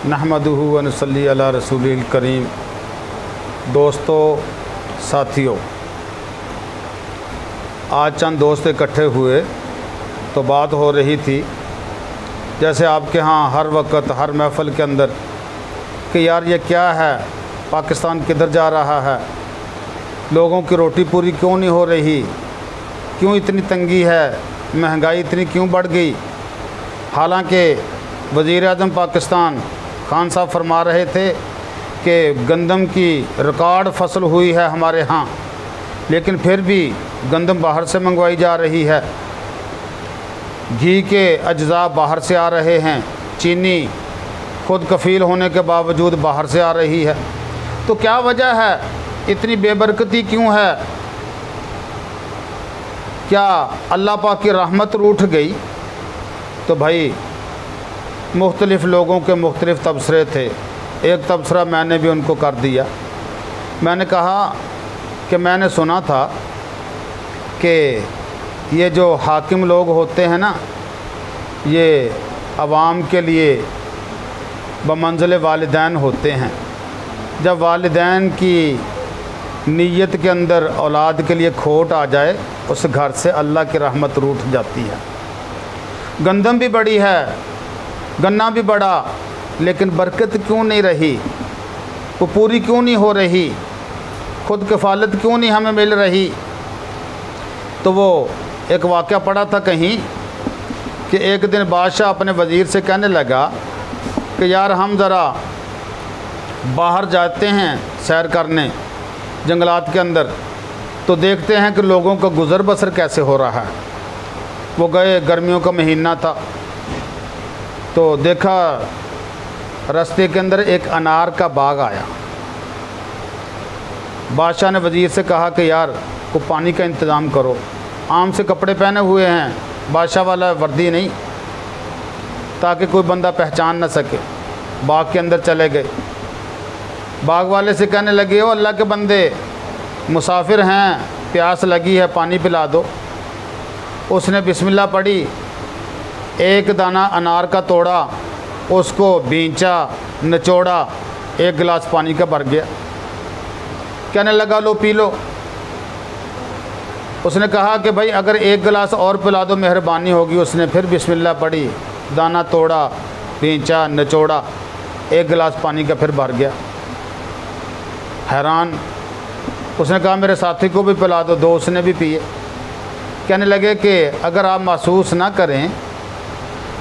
नहमदुहु व नसल्ली अला रसूलिल करीम। दोस्तों, साथियों, आज चंद दोस्त इकट्ठे हुए तो बात हो रही थी, जैसे आपके यहाँ हर वक्त हर महफ़िल के अंदर, कि यार ये क्या है, पाकिस्तान किधर जा रहा है, लोगों की रोटी पूरी क्यों नहीं हो रही, क्यों इतनी तंगी है, महंगाई इतनी क्यों बढ़ गई। हालांकि वज़ीर-ए-आज़म पाकिस्तान खान साहब फरमा रहे थे कि गंदम की रिकॉर्ड फसल हुई है हमारे यहाँ, लेकिन फिर भी गंदम बाहर से मंगवाई जा रही है, घी के अज्जा बाहर से आ रहे हैं, चीनी खुद कफ़ील होने के बावजूद बाहर से आ रही है। तो क्या वजह है, इतनी बेबरकती क्यों है? क्या अल्लाह पाक की रहमत रूठ गई? तो भाई मुख्तलिफ़ लोगों के मुख्तलिफ़ तबसरे थे। एक तबसरा मैंने भी उनको कर दिया। मैंने कहा कि मैंने सुना था कि ये जो हाकिम लोग होते हैं ना, ये अवाम के लिए बमंज़िल वालिदैन होते हैं। जब वालिदैन की नीयत के अंदर औलाद के लिए खोट आ जाए, उस घर से अल्लाह की रहमत रूठ जाती है। गंदम भी बड़ी है, गन्ना भी बड़ा, लेकिन बरकत क्यों नहीं रही, वो पूरी क्यों नहीं हो रही, खुद कफ़ालत क्यों नहीं हमें मिल रही। तो वो एक वाक़या पड़ा था कहीं कि एक दिन बादशाह अपने वज़ीर से कहने लगा कि यार हम ज़रा बाहर जाते हैं सैर करने जंगलात के अंदर, तो देखते हैं कि लोगों का गुज़र बसर कैसे हो रहा है। वो गए, गर्मियों का महीना था, तो देखा रास्ते के अंदर एक अनार का बाग आया। बादशाह ने वज़ीर से कहा कि यार वो पानी का इंतज़ाम करो। आम से कपड़े पहने हुए हैं, बादशाह वाला वर्दी नहीं, ताकि कोई बंदा पहचान ना सके। बाग के अंदर चले गए। बाग वाले से कहने लगे, ओ अल्लाह के बंदे, मुसाफिर हैं, प्यास लगी है, पानी पिला दो। उसने बिस्मिल्लाह पढ़ी, एक दाना अनार का तोड़ा, उसको बींचा, निचोड़ा, एक गिलास पानी का भर गया। कहने लगा लो पी लो। उसने कहा कि भाई अगर एक गिलास और पिला दो मेहरबानी होगी। उसने फिर बिस्मिल्लाह पढ़ी, दाना तोड़ा, बींचा, निचोड़ा, एक गिलास पानी का फिर भर गया। हैरान। उसने कहा मेरे साथी को भी पिला दो, दो उसने भी पिए। कहने लगे कि अगर आप महसूस ना करें,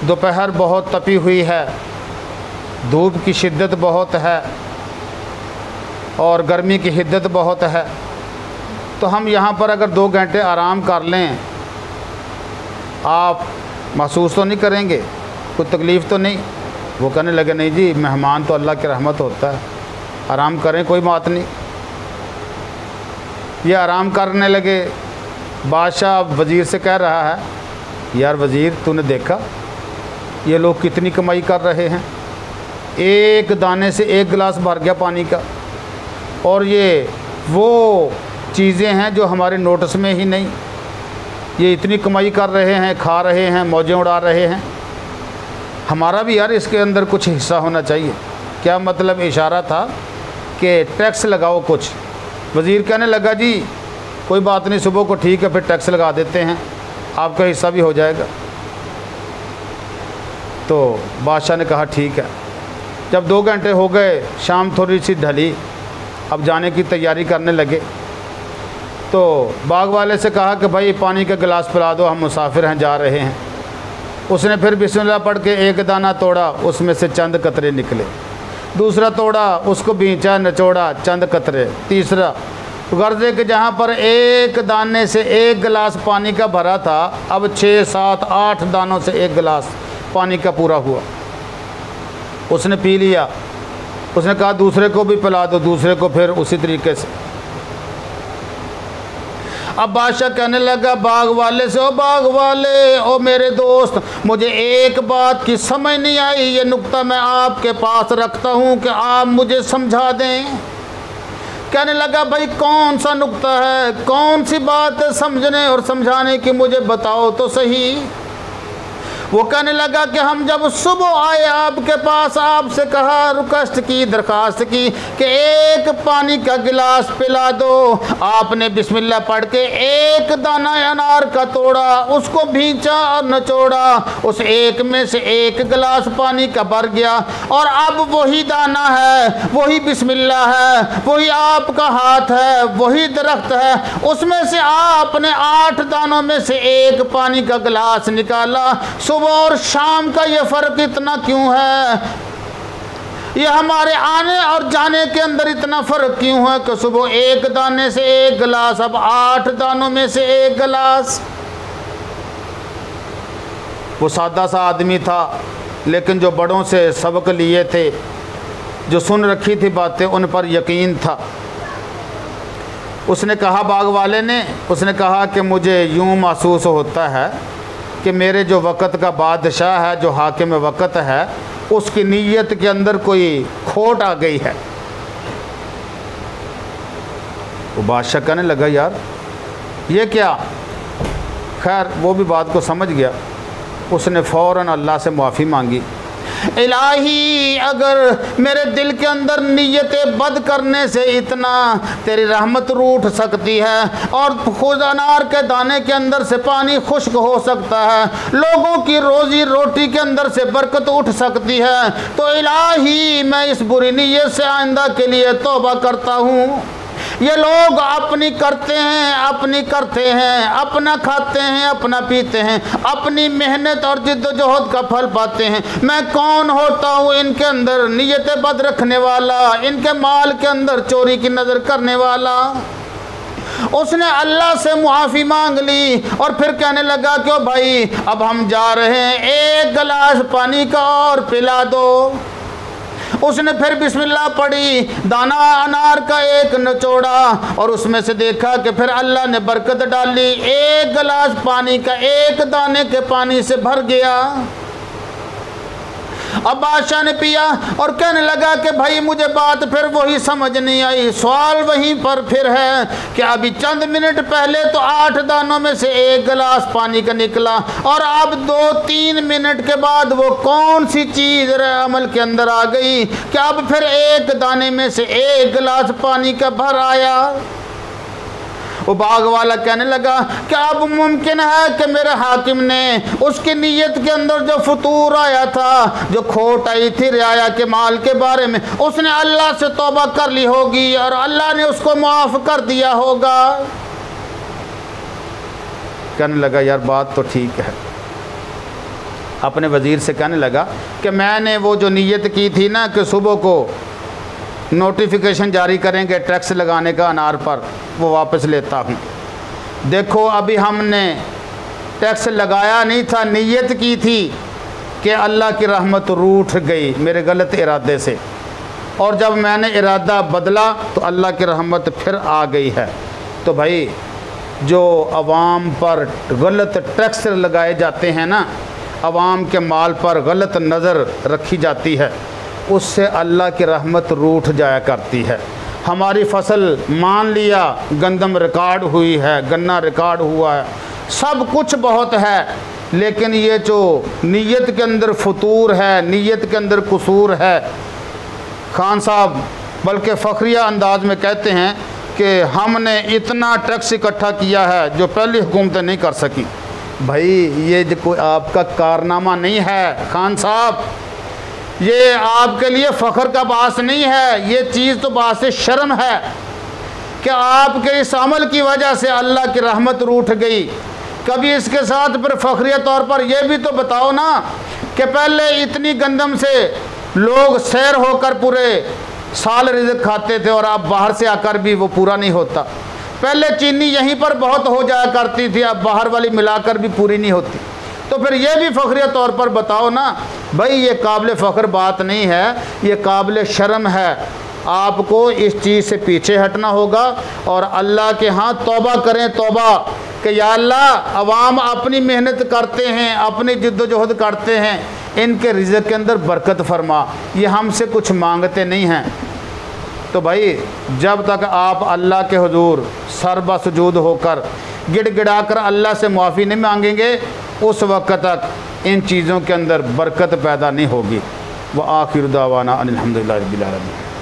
दोपहर बहुत तपी हुई है, धूप की शिद्दत बहुत है और गर्मी की हिद्दत बहुत है, तो हम यहाँ पर अगर 2 घंटे आराम कर लें, आप महसूस तो नहीं करेंगे, कोई तकलीफ़ तो नहीं? वो कहने लगे नहीं जी, मेहमान तो अल्लाह की रहमत होता है, आराम करें, कोई बात नहीं। ये आराम करने लगे। बादशाह वज़ीर से कह रहा है, यार वज़ीर, तूने देखा ये लोग कितनी कमाई कर रहे हैं, एक दाने से एक गिलास भर गया पानी का, और ये वो चीज़ें हैं जो हमारे नोटिस में ही नहीं। ये इतनी कमाई कर रहे हैं, खा रहे हैं, मौजें उड़ा रहे हैं, हमारा भी यार इसके अंदर कुछ हिस्सा होना चाहिए। क्या मतलब? इशारा था कि टैक्स लगाओ कुछ। वज़ीर कहने लगा जी कोई बात नहीं, सुबह को ठीक है, फिर टैक्स लगा देते हैं, आपका हिस्सा भी हो जाएगा। तो बादशाह ने कहा ठीक है। जब 2 घंटे हो गए, शाम थोड़ी सी ढली, अब जाने की तैयारी करने लगे, तो बाग वाले से कहा कि भाई पानी का गिलास पिला दो, हम मुसाफिर हैं, जा रहे हैं। उसने फिर बिस्मिल्लाह पढ़ के एक दाना तोड़ा, उसमें से चंद कतरे निकले। दूसरा तोड़ा, उसको बींचा, निचोड़ा, चंद कतरे। तीसरा, गर्जे के जहाँ पर एक दाने से एक गिलास पानी का भरा था, अब 6, 7, 8 दानों से एक गिलास पानी का पूरा हुआ। उसने पी लिया। उसने कहा दूसरे को भी पिला दो, दूसरे को फिर उसी तरीके से। अब बादशाह कहने लगा बाग वाले से, ओ बाग वाले, ओ मेरे दोस्त, मुझे एक बात की समझ नहीं आई, ये नुक्ता मैं आपके पास रखता हूँ कि आप मुझे समझा दें। कहने लगा भाई कौन सा नुक्ता है, कौन सी बात है समझने और समझाने की, मुझे बताओ तो सही। वो कहने लगा कि हम जब सुबह आए आपके पास, आपसे कहा, रिक्वेस्ट की, दरखास्त की कि एक पानी का गिलास पिला दो। आपने बिस्मिल्लाह पढ़ के एक दाना अनार का तोड़ा, उसको भींचा और नचोड़ा, उस एक में से एक गिलास पानी का भर गया। और अब वही दाना है, वही बिस्मिल्लाह है, वही आपका हाथ है, वही दरख्त है, उसमें से आपने 8 दानों में से एक पानी का गिलास निकाला। सुबह और शाम का ये फ़र्क इतना क्यों है? ये हमारे आने और जाने के अंदर इतना फ़र्क क्यों है कि सुबह एक दाने से एक गिलास, अब 8 दानों में से एक गिलास। वो सादा सा आदमी था, लेकिन जो बड़ों से सबक लिए थे, जो सुन रखी थी बातें, उन पर यकीन था। उसने कहा, बाग वाले ने, उसने कहा कि मुझे यूँ महसूस होता है कि मेरे जो वक़्त का बादशाह है, जो हाकिम वक़्त है, उसकी नीयत के अंदर कोई खोट आ गई है। वो बादशाह कहने लगा, यार ये क्या? खैर वो भी बात को समझ गया। उसने फ़ौरन अल्लाह से माफ़ी मांगी, इलाही अगर मेरे दिल के अंदर नीयत बद करने से इतना तेरी रहमत रूठ सकती है और खुद अनार के दाने के अंदर से पानी खुश्क हो सकता है, लोगों की रोज़ी रोटी के अंदर से बरकत उठ सकती है, तो इलाही मैं इस बुरी नीयत से आइंदा के लिए तौबा करता हूँ। ये लोग अपनी करते हैं, अपनी करते हैं, अपना खाते हैं, अपना पीते हैं, अपनी मेहनत और जिद्दोजहद का फल पाते हैं। मैं कौन होता हूँ इनके अंदर नीयत बद रखने वाला, इनके माल के अंदर चोरी की नज़र करने वाला। उसने अल्लाह से मुआफ़ी मांग ली और फिर कहने लगा कि भाई अब हम जा रहे हैं, एक गिलास पानी का और पिला दो। उसने फिर बिस्मिल्लाह पढ़ी, दाना अनार का एक नचोड़ा और उसमें से देखा कि फिर अल्लाह ने बरकत डाली, एक गिलास पानी का एक दाने के पानी से भर गया। अब बादशाह ने पिया और कहने लगा कि भाई मुझे बात फिर वही समझ नहीं आई। सवाल वहीं पर फिर है कि अभी चंद मिनट पहले तो 8 दानों में से एक गिलास पानी का निकला और अब 2-3 मिनट के बाद वो कौन सी चीज़ अमल के अंदर आ गई कि अब फिर एक दाने में से एक गिलास पानी का भर आया। वो बाग वाला कहने लगा कि अब मुमकिन है कि मेरे हाकिम ने उसकी नीयत के अंदर जो फतूर आया था, जो खोट आई थी रियाया के माल के बारे में, उसने अल्लाह से तौबा कर ली होगी और अल्लाह ने उसको माफ़ कर दिया होगा। कहने लगा यार बात तो ठीक है। अपने वज़ीर से कहने लगा कि मैंने वो जो नीयत की थी ना कि सुबह को नोटिफिकेशन जारी करेंगे टैक्स लगाने का अनार पर, वो वापस लेता हूँ। देखो अभी हमने टैक्स लगाया नहीं था, नीयत की थी कि अल्लाह की रहमत रूठ गई मेरे गलत इरादे से, और जब मैंने इरादा बदला तो अल्लाह की रहमत फिर आ गई है। तो भाई जो अवाम पर गलत टैक्स लगाए जाते हैं ना, अवाम के माल पर गलत नज़र रखी जाती है, उससे अल्लाह की रहमत रूठ जाया करती है। हमारी फसल मान लिया गंदम रिकॉर्ड हुई है, गन्ना रिकॉर्ड हुआ है, सब कुछ बहुत है, लेकिन ये जो नीयत के अंदर फतूर है, नीयत के अंदर कसूर है। खान साहब बल्कि फ़ख्रिया अंदाज में कहते हैं कि हमने इतना टैक्स इकट्ठा किया है जो पहली हुकूमतें नहीं कर सकी। भाई ये जो कोई आपका कारनामा नहीं है खान साहब, ये आपके लिए फ़ख्र का बास नहीं है, ये चीज़ तो बास शर्म है कि आपके इस अमल की वजह से अल्लाह की रहमत रूठ गई। कभी इसके साथ फिर फ़ख्रिया तौर पर यह भी तो बताओ ना कि पहले इतनी गंदम से लोग सैर होकर पूरे साल रिज़्क़ खाते थे और अब बाहर से आकर भी वो पूरा नहीं होता। पहले चीनी यहीं पर बहुत हो जाया करती थी, अब बाहर वाली मिलाकर भी पूरी नहीं होती। तो फिर ये भी फ़ख्रिया तौर पर बताओ ना। भाई ये काबिल फ़ख्र बात नहीं है, ये काबिल शर्म है। आपको इस चीज़ से पीछे हटना होगा और अल्लाह के यहाँ तौबा करें, तौबा कि या अल्लाह अवाम अपनी मेहनत करते हैं, अपनी जिद्दोजहद करते हैं, इनके रिज़्क़ के अंदर बरकत फरमा, ये हमसे कुछ मांगते नहीं हैं। तो भाई जब तक आप अल्लाह के हुजूर सरबसजूद होकर गिड़गिड़ाकर अल्लाह से माफ़ी नहीं मांगेंगे, उस वक्त तक इन चीज़ों के अंदर बरकत पैदा नहीं होगी। व आखिर दावाना अनिल हम्दुलिल्लाहि रब्बिल आलमीन।